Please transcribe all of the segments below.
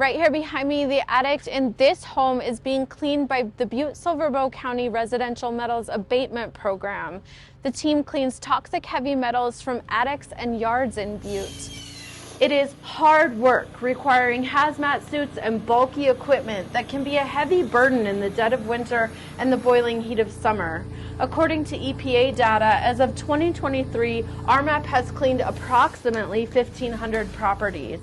Right here behind me, the attic in this home is being cleaned by the Butte-Silver Bow County Residential Metals Abatement Program. The team cleans toxic heavy metals from attics and yards in Butte. It is hard work, requiring hazmat suits and bulky equipment that can be a heavy burden in the dead of winter and the boiling heat of summer. According to EPA data, as of 2023, RMAP has cleaned approximately 1,500 properties.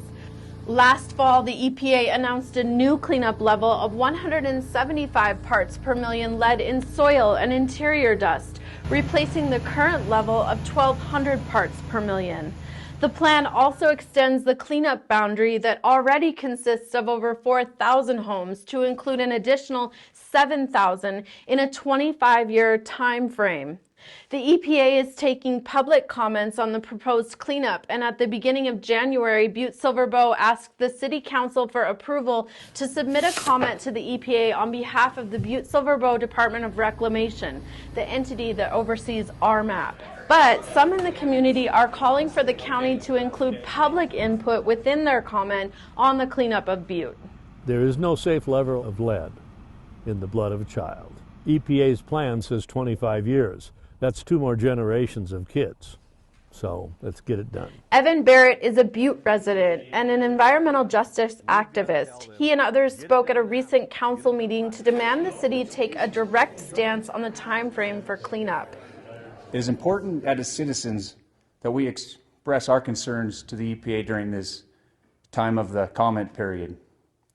Last fall, the EPA announced a new cleanup level of 175 parts per million lead in soil and interior dust, replacing the current level of 1,200 parts per million. The plan also extends the cleanup boundary that already consists of over 4,000 homes to include an additional 7,000 in a 25-year time frame. The EPA is taking public comments on the proposed cleanup, and at the beginning of January, Butte-Silver Bow asked the City Council for approval to submit a comment to the EPA on behalf of the Butte-Silver Bow Department of Reclamation, the entity that oversees RMAP. But some in the community are calling for the county to include public input within their comment on the cleanup of Butte. There is no safe level of lead in the blood of a child. EPA's plan says 25 years. That's 2 more generations of kids. So let's get it done. Evan Barrett is a Butte resident and an environmental justice activist. He and others spoke at a recent council meeting to demand the city take a direct stance on the time frame for cleanup. It is important as citizens that we express our concerns to the EPA during this time of the comment period.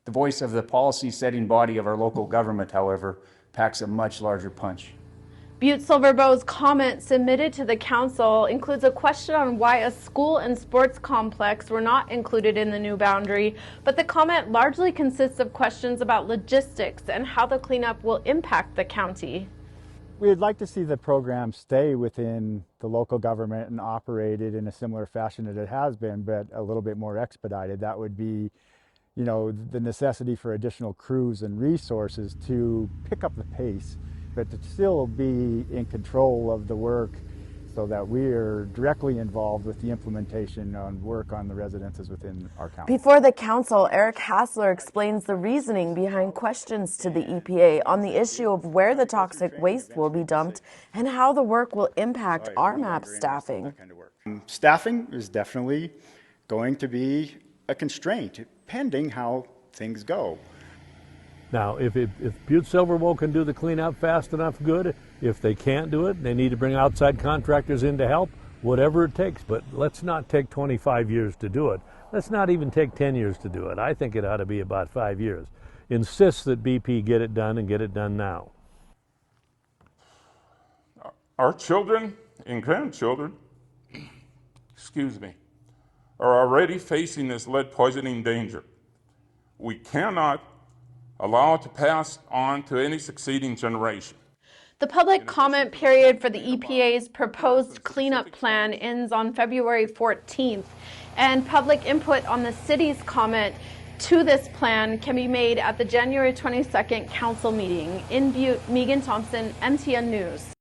The voice of the policy-setting body of our local government, however, packs a much larger punch. Butte-Silver Bow's comment submitted to the council includes a question on why a school and sports complex were not included in the new boundary, but the comment largely consists of questions about logistics and how the cleanup will impact the county. We'd like to see the program stay within the local government and operated in a similar fashion that it has been, but a little bit more expedited. That would be, the necessity for additional crews and resources to pick up the pace, but to still be in control of the work so that we're directly involved with the implementation on work on the residences within our county. Before the council, Eric Hassler explains the reasoning behind questions to the EPA on the issue of where the toxic waste will be dumped and how the work will impact RMAP staffing. Staffing is definitely going to be a constraint, pending how things go. Now, if Butte-Silver Bow can do the cleanup fast enough, good. If they can't do it, they need to bring outside contractors in to help, whatever it takes. But let's not take 25 years to do it. Let's not even take 10 years to do it. I think it ought to be about 5 years. Insist that BP get it done and get it done now. Our children and grandchildren, are already facing this lead poisoning danger. We cannot allow it to pass on to any succeeding generation. The public comment period for the EPA's proposed cleanup plan ends on February 14th, and public input on the city's comment to this plan can be made at the January 22nd council meeting. In Butte, Megan Thompson, MTN News.